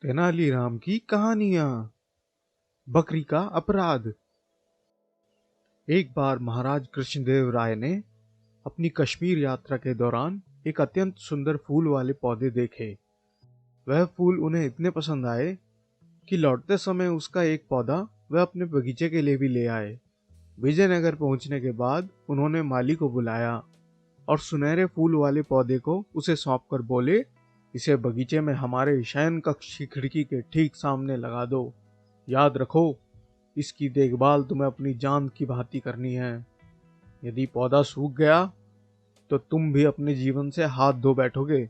तेनालीराम की कहानियां। बकरी का अपराध। एक बार महाराज कृष्णदेव राय ने अपनी कश्मीर यात्रा के दौरान एक अत्यंत सुंदर फूल वाले पौधे देखे। वह फूल उन्हें इतने पसंद आए कि लौटते समय उसका एक पौधा वह अपने बगीचे के लिए भी ले आए। विजयनगर पहुंचने के बाद उन्होंने माली को बुलाया और सुनहरे फूल वाले पौधे को उसे सौंपकर बोले, इसे बगीचे में हमारे शयन कक्ष की खिड़की के ठीक सामने लगा दो। याद रखो, इसकी देखभाल तुम्हें अपनी जान की भांति करनी है। यदि पौधा सूख गया तो तुम भी अपने जीवन से हाथ धो बैठोगे।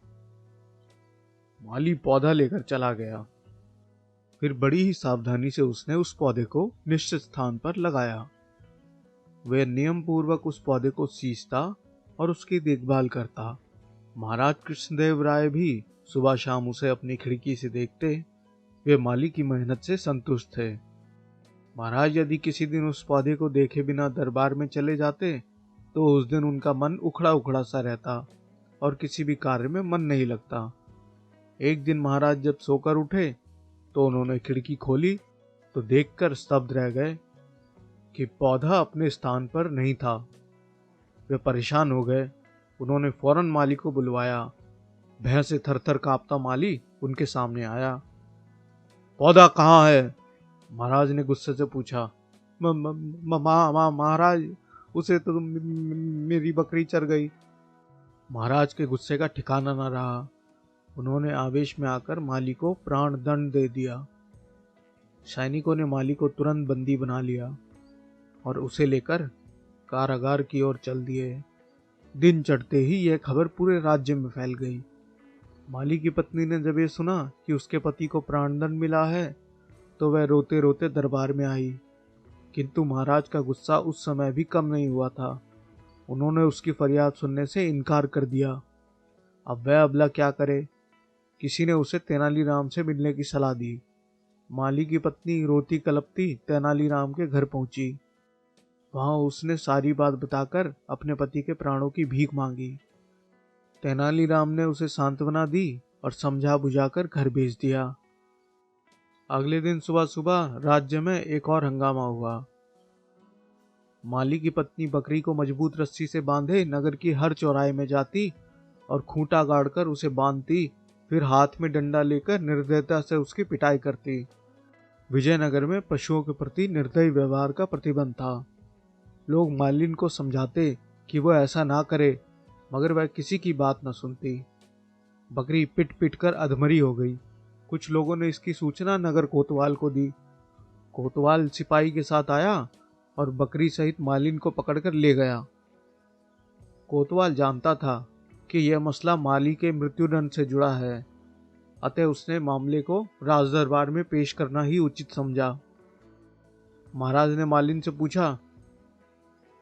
माली पौधा लेकर चला गया। फिर बड़ी ही सावधानी से उसने उस पौधे को निश्चित स्थान पर लगाया। वह नियम पूर्वक उस पौधे को सींचता और उसकी देखभाल करता। महाराज कृष्णदेव राय भी सुबह शाम उसे अपनी खिड़की से देखते। वे माली की मेहनत से संतुष्ट थे। महाराज यदि किसी दिन उस पौधे को देखे बिना दरबार में चले जाते तो उस दिन उनका मन उखड़ा उखड़ा सा रहता और किसी भी कार्य में मन नहीं लगता। एक दिन महाराज जब सोकर उठे तो उन्होंने खिड़की खोली तो देखकर स्तब्ध रह गए कि पौधा अपने स्थान पर नहीं था। वे परेशान हो गए। उन्होंने फौरन माली को बुलवाया। भय से थरथर कांपता माली उनके सामने आया। पौधा कहाँ है? महाराज ने गुस्से से पूछा। महाराज, उसे तो मेरी बकरी चर गई। महाराज के गुस्से का ठिकाना न रहा। उन्होंने आवेश में आकर माली को प्राण दंड दे दिया। सैनिकों ने माली को तुरंत बंदी बना लिया और उसे लेकर कारागार की ओर चल दिए। दिन चढ़ते ही यह खबर पूरे राज्य में फैल गई। माली की पत्नी ने जब ये सुना कि उसके पति को प्राणदंड मिला है तो वह रोते रोते दरबार में आई। किंतु महाराज का गुस्सा उस समय भी कम नहीं हुआ था। उन्होंने उसकी फरियाद सुनने से इनकार कर दिया। अब वह अबला क्या करे? किसी ने उसे तेनालीराम से मिलने की सलाह दी। माली की पत्नी रोती कलपती तेनालीराम के घर पहुंची। वहां उसने सारी बात बताकर अपने पति के प्राणों की भीख मांगी। तेनालीराम ने उसे सांत्वना दी और समझा बुझाकर घर भेज दिया। अगले दिन सुबह सुबह राज्य में एक और हंगामा हुआ। माली की पत्नी बकरी को मजबूत रस्सी से बांधे नगर की हर चौराहे में जाती और खूंटा गाड़कर उसे बांधती, फिर हाथ में डंडा लेकर निर्दयता से उसकी पिटाई करती। विजयनगर में पशुओं के प्रति निर्दयी व्यवहार का प्रतिबंध था। लोग मालिन को समझाते कि वह ऐसा ना करे, मगर वह किसी की बात न सुनती। बकरी पिट पिट कर अधमरी हो गई। कुछ लोगों ने इसकी सूचना नगर कोतवाल को दी। कोतवाल सिपाही के साथ आया और बकरी सहित मालिन को पकड़कर ले गया। कोतवाल जानता था कि यह मसला माली के मृत्युदंड से जुड़ा है, अतः उसने मामले को राजदरबार में पेश करना ही उचित समझा। महाराज ने मालिन से पूछा,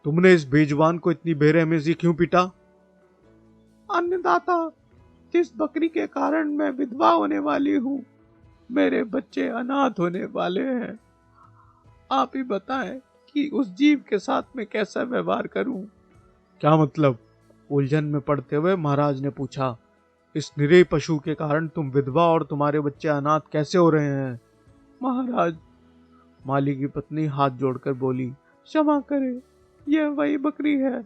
तुमने इस बेजुबान को इतनी बेरहमी से क्यों पीटा? अन्नदाता, जिस बकरी के कारण मैं विधवा होने वाली हूँ, मेरे बच्चे अनाथ होने वाले हैं। आप ही बताएं कि उस जीव के साथ मैं कैसा व्यवहार करूं? क्या मतलब? उलझन में पड़ते हुए महाराज ने पूछा। इस निरीह पशु के कारण तुम विधवा और तुम्हारे बच्चे अनाथ कैसे हो रहे हैं? महाराज, माली की पत्नी हाथ जोड़कर बोली, क्षमा करें, यह वही बकरी है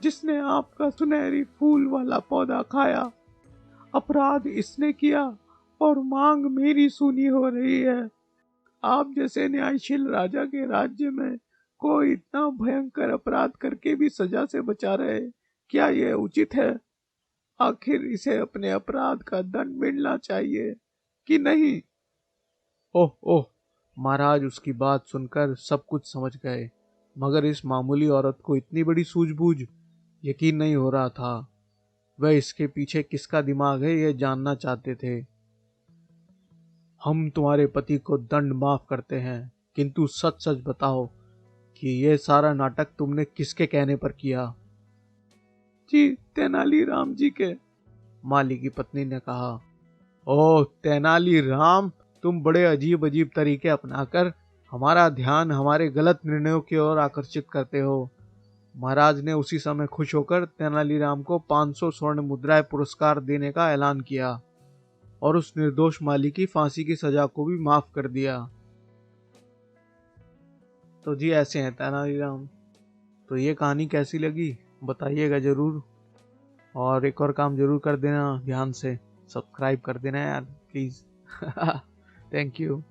जिसने आपका सुनहरी फूल वाला पौधा खाया। अपराध इसने किया और मांग मेरी सुनी हो रही है। आप जैसे न्यायशील राजा के राज्य में कोई इतना भयंकर अपराध करके भी सजा से बचा रहे, क्या यह उचित है? आखिर इसे अपने अपराध का दंड मिलना चाहिए कि नहीं? ओह ओह, महाराज उसकी बात सुनकर सब कुछ समझ गए, मगर इस मामूली औरत को इतनी बड़ी सूझबूझ यकीन नहीं हो रहा था। वह इसके पीछे किसका दिमाग है यह जानना चाहते थे। हम तुम्हारे पति को दंड माफ करते हैं, किंतु सच सच बताओ कि यह सारा नाटक तुमने किसके कहने पर किया? जी, तेनालीराम जी के, माली की पत्नी ने कहा। ओह तेनालीराम, तुम बड़े अजीब अजीब तरीके अपनाकर हमारा ध्यान हमारे गलत निर्णयों की ओर आकर्षित करते हो। महाराज ने उसी समय खुश होकर तेनालीराम को 500 स्वर्ण मुद्राएं पुरस्कार देने का ऐलान किया। और उस निर्दोष माली की फांसी की सजा को भी माफ कर दिया। तो जी ऐसे हैं तेनालीराम। तो ये कहानी कैसी लगी बताइएगा जरूर, और एक और काम जरूर कर देना, ध्यान से सब्सक्राइब कर देना यार प्लीज। Thank you.